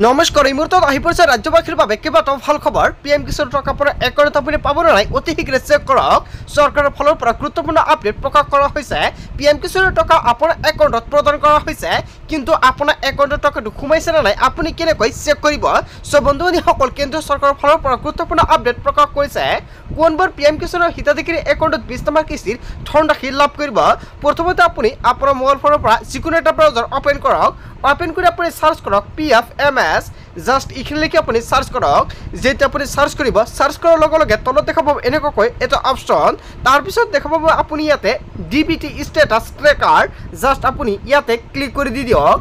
নমস্কাৰ এই মুহূৰ্তত আহি পৰিছে ৰাজ্যবাসীৰ বাবে কেইবাটাও ভাল খবৰ। পিএম কিষাণ টকা পৰা একাউণ্টত আপুনি পাব নে নাই অতি শীঘ্ৰে চেক কৰক। চৰকাৰৰ ফালৰ পৰা গুৰুত্বপূৰ্ণ আপডেট প্ৰকাশ কৰা হৈছে। পিএম কিষাণৰ টকা আপোনাৰ একাউণ্টত প্ৰদান কৰা হৈছে, কিন্তু আপোনাৰ একাউণ্টত টকাটো সোমাইছে নে নাই আপুনি কেনেকৈ চেক কৰিব। সো বন্ধু-বান্ধৱীসকল, কেন্দ্ৰীয় চৰকাৰৰ ফালৰ পৰা গুৰুত্বপূৰ্ণ আপডেট প্ৰকাশ কৰিছে। কোনবোৰ পিএম কিষাণৰ হিতাধিকাৰীৰ একাউণ্টত 20 নম্বৰ কিস্তিৰ ধনৰাশি লাভ কৰিব। প্ৰথমতে আপুনি আপোনাৰ মোবাইল ফোনৰ পৰা যিকোনো এটা ব্ৰাউজাৰ অপেন কৰক। অপেন কৰি আপুনি সাৰ্চ কৰক PFMS। জাস্ট এইখিনিলৈকে আপুনি সাৰ্চ কৰক। যেতিয়া আপুনি সাৰ্চ কৰিব, সাৰ্চ কৰাৰ লগে লগে তলত দেখা পাব এনেকুৱাকৈ এটা অপশ্যন। তাৰপিছত দেখা পাব আপুনি ইয়াতে DBT ষ্টেটাছ ট্ৰেকাৰ। জাষ্ট আপুনি ইয়াতে ক্লিক কৰি দি দিয়ক।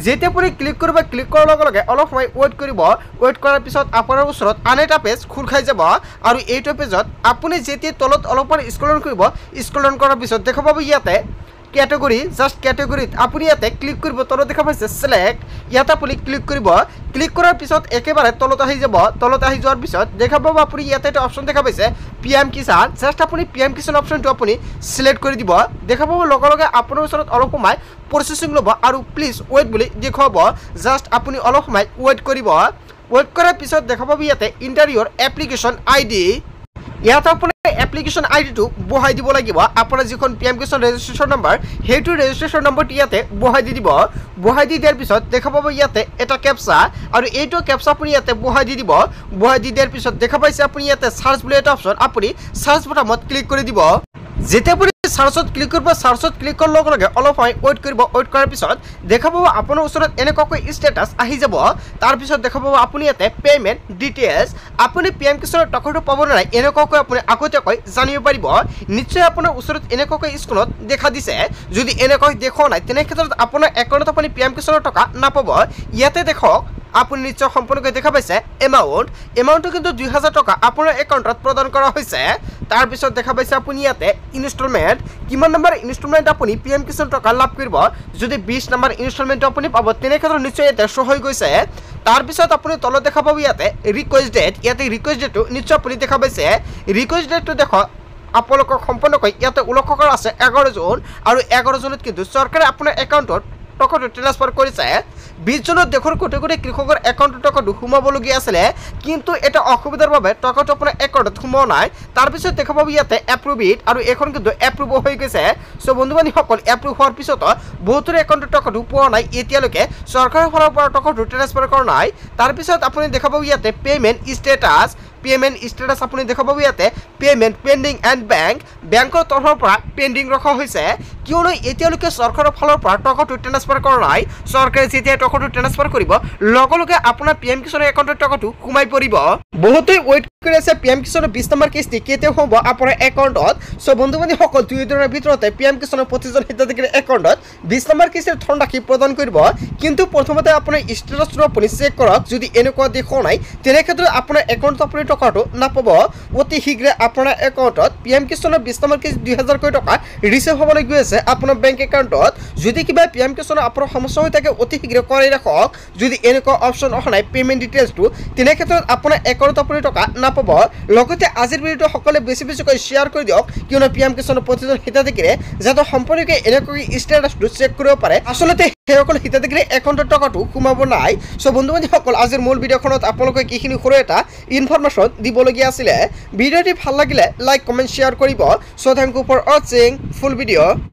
যেতিয়া আপুনি ক্লিক কৰিব, ক্লিক কৰাৰ লগে লগে অলপ সময় ৱেইট কৰিব। ৱেইট কৰাৰ পিছত আপোনাৰ ওচৰত আন এটা পেজ খোল খাই যাব, আৰু এইটো পেজত আপুনি যেতিয়া তলত অলপমান স্ক্ৰল কৰিব, স্ক্ৰল কৰাৰ পিছত দেখা পাব ইয়াতে কেটেগৰী। জাষ্ট কেটেগৰীত আপুনি ইয়াতে ক্লিক কৰিব। তলত দেখা পাইছে চিলেক্ট, ইয়াতে আপুনি ক্লিক কৰিব। ক্লিক কৰাৰ পিছত একেবাৰে তলত আহি যাব। তলত আহি যোৱাৰ পিছত দেখা পাব আপুনি ইয়াতে এটা অপশ্যন দেখা পাইছে পিএম কিষাণ। জাষ্ট আপুনি পিএম কিষাণ অপশ্যনটো আপুনি চিলেক্ট কৰি দিব। দেখা পাব লগে লগে আপোনাৰ ওচৰত অলপ সময় প্ৰচেছিং ল'ব আৰু প্লিজ ৱেইট বুলি দেখুৱাব। জাষ্ট আপুনি অলপ সময় ৱেইট কৰিব। ৱেইট কৰাৰ পিছত দেখা পাব ইয়াতে ইণ্টাৰ ইউৰ এপ্লিকেশ্যন ID। ইয়াত আপুনি এপ্লিকেশ্যন আইডিটো বহাই দিব লাগিব। আপোনাৰ যিখন পিএম কিষাণ ৰেজিষ্ট্ৰেশ্যন নম্বৰ, সেইটো ৰেজিষ্ট্ৰেশ্যন নম্বৰটো ইয়াতে বহাই দি দিব। বহাই দি দিয়াৰ পিছত দেখা পাব ইয়াতে এটা কেপচা, আৰু এইটো কেপচা আপুনি ইয়াতে বহাই দি দিব। বহাই দি দিয়াৰ পিছত দেখা পাইছে আপুনি ইয়াতে চাৰ্চ বুলি এটা অপশ্যন, আপুনি চাৰ্চ বটামত ক্লিক কৰি দিব। যেতিয়া আপুনি চাৰ্চত ক্লিক কৰিব, চাৰ্চত ক্লিক কৰাৰ লগে লগে অলপ সময় ৱেইট কৰিব। ৱেইট কৰাৰ পিছত দেখা পাব আপোনাৰ ওচৰত এনেকুৱাকৈ ষ্টেটাছ আহি যাব। তাৰপিছত দেখা পাব আপুনি ইয়াতে পে'মেণ্ট ডিটেইলছ। আপুনি পিএম কিষাণৰ টকাটো পাব নে নাই এনেকুৱাকৈ আপুনি আগতীয়াকৈ জানিব পাৰিব। নিশ্চয় আপোনাৰ ওচৰত এনেকুৱাকৈ স্ক্ৰীনত দেখা দিছে। যদি এনেকৈ দেখুওৱা নাই তেনে ক্ষেত্ৰত আপোনাৰ একাউণ্টত আপুনি পিএম কিষাণৰ টকা নাপাব। ইয়াতে দেখক আপুনি নিশ্চয় সম্পূৰ্ণকৈ দেখা পাইছে এমাউণ্টটো কিন্তু 2000 টকা আপোনাৰ একাউণ্টত প্ৰদান কৰা হৈছে। তাৰপিছত দেখা পাইছে আপুনি ইয়াতে ইনষ্টলমেণ্ট, কিমান নম্বৰ ইনষ্টলমেণ্ট আপুনি পিএম কিষাণ টকা লাভ কৰিব। যদি 20 নম্বৰ ইনষ্টলমেণ্টটো আপুনি পাব তেনে ক্ষেত্ৰত নিশ্চয় ইয়াতে শ্ব' হৈ গৈছে। তাৰপিছত আপুনি তলত দেখা পাব ইয়াতে ৰিকুৱেষ্ট ডেট। ইয়াতে ৰিকুৱেষ্ট ডেটটো নিশ্চয় আপুনি দেখা পাইছে। ৰিকুৱেষ্ট ডেটটো দেখক আপোনালোকক সম্পূৰ্ণকৈ ইয়াতে উল্লেখ কৰা আছে 11 জুন, আৰু 11 জুনত কিন্তু চৰকাৰে আপোনাৰ একাউণ্টত টকাটো ট্ৰান্সফাৰ কৰিছে। 20 জুনত দেশৰ কোটি কোটি কৃষকৰ একাউণ্টত টকাটো সোমাবলগীয়া আছিলে, কিন্তু এটা অসুবিধাৰ বাবে টকাটো আপোনাৰ একাউণ্টত সোমোৱা নাই। তাৰপিছত দেখা পাব ইয়াতে এপ্ৰুভ ইট, আৰু এখন কিন্তু এপ্ৰুভ হৈ গৈছে। চ' বন্ধু-বান্ধৱীসকল, এপ্ৰুভ হোৱাৰ পিছতো বহুতৰে একাউণ্টত টকাটো পোৱা নাই। এতিয়ালৈকে চৰকাৰৰ ফালৰ পৰা টকাটো ট্ৰান্সফাৰ কৰা নাই। তাৰপিছত আপুনি দেখা পাব ইয়াতে পে'মেণ্ট ষ্টেটাছ। পে'মেণ্ট ষ্টেটাছ আপুনি দেখা পাব ইয়াতে পে'মেণ্ট পেণ্ডিং এণ্ড বেংকৰ তৰফৰ পৰা পেণ্ডিং ৰখা হৈছে, কিয়নো এতিয়ালৈকে চৰকাৰৰ ফালৰ পৰা টকাটো ট্ৰান্সফাৰ কৰা নাই। চৰকাৰে যেতিয়া টকাটো ট্ৰান্সফাৰ কৰিব, লগে লগে আপোনাৰ পিএম কিষাণৰ একাউণ্টত টকাটো সোমাই পৰিব। বহুতেই ৱেইট কৰি আছে পিএম কিষাণৰ 20 নম্বৰ কিস্তি কেতিয়া হ'ব আপোনাৰ একাউণ্টত। চ' বন্ধু-বান্ধৱীসকল, 2 দিনৰ ভিতৰতে পিএম কিষাণৰ প্ৰতিজন হিতাধিকাৰীৰ একাউণ্টত 20 নম্বৰ কিস্তিৰ ধনৰাশি প্ৰদান কৰিব। কিন্তু প্ৰথমতে আপোনাৰ ষ্টেটাছটো আপুনি চেক কৰক। যদি এনেকুৱা দেখুওৱা নাই তেনে ক্ষেত্ৰত আপোনাৰ একাউণ্টত আপুনি টকাটো নাপাব। অতি শীঘ্ৰে আপোনাৰ একাউণ্টত পিএম কিষাণৰ 20 নম্বৰ কিস্তি 2000 কৈ টকা ৰিচিভ হ'বলৈ গৈ আছে আপোনাৰ বেংক একাউণ্টত। যদি কিবা পিএম কিষাণৰ আপোনাৰ সমস্যা হৈ থাকে অতি শীঘ্ৰে কৰাই ৰাখক। যদি এনেকুৱা অপশ্যন অহা নাই পে'মেণ্ট ডিটেইলছটো, তেনে ক্ষেত্ৰত আপোনাৰ একাউণ্টত আপুনি টকা নাপাব। লগতে আজিৰ ভিডিঅ'টো সকলোৱে বেছি বেছিকৈ শ্বেয়াৰ কৰি দিয়ক, কিয়নো পিএম কিষাণৰ প্ৰতিজন হিতাধিকাৰীয়ে যাতে সম্পূৰ্ণকৈ এনেকৈ ষ্টেটাছটো চেক কৰিব পাৰে। আচলতে সেইসকল হিতাধিকাৰীৰ একাউণ্টত টকাটো সোমাব নাই। চ' বন্ধু-বান্ধৱীসকল, আজিৰ মূল ভিডিঅ'খনত আপোনালোকে এইখিনি সৰু এটা ইনফৰমেশ্যন দিবলগীয়া আছিলে। ভিডিঅ'টি ভাল লাগিলে লাইক কমেণ্ট শ্বেয়াৰ কৰিব। চ' থেংক ইউ ফৰ ৱাচিং ফুল ভিডিঅ'।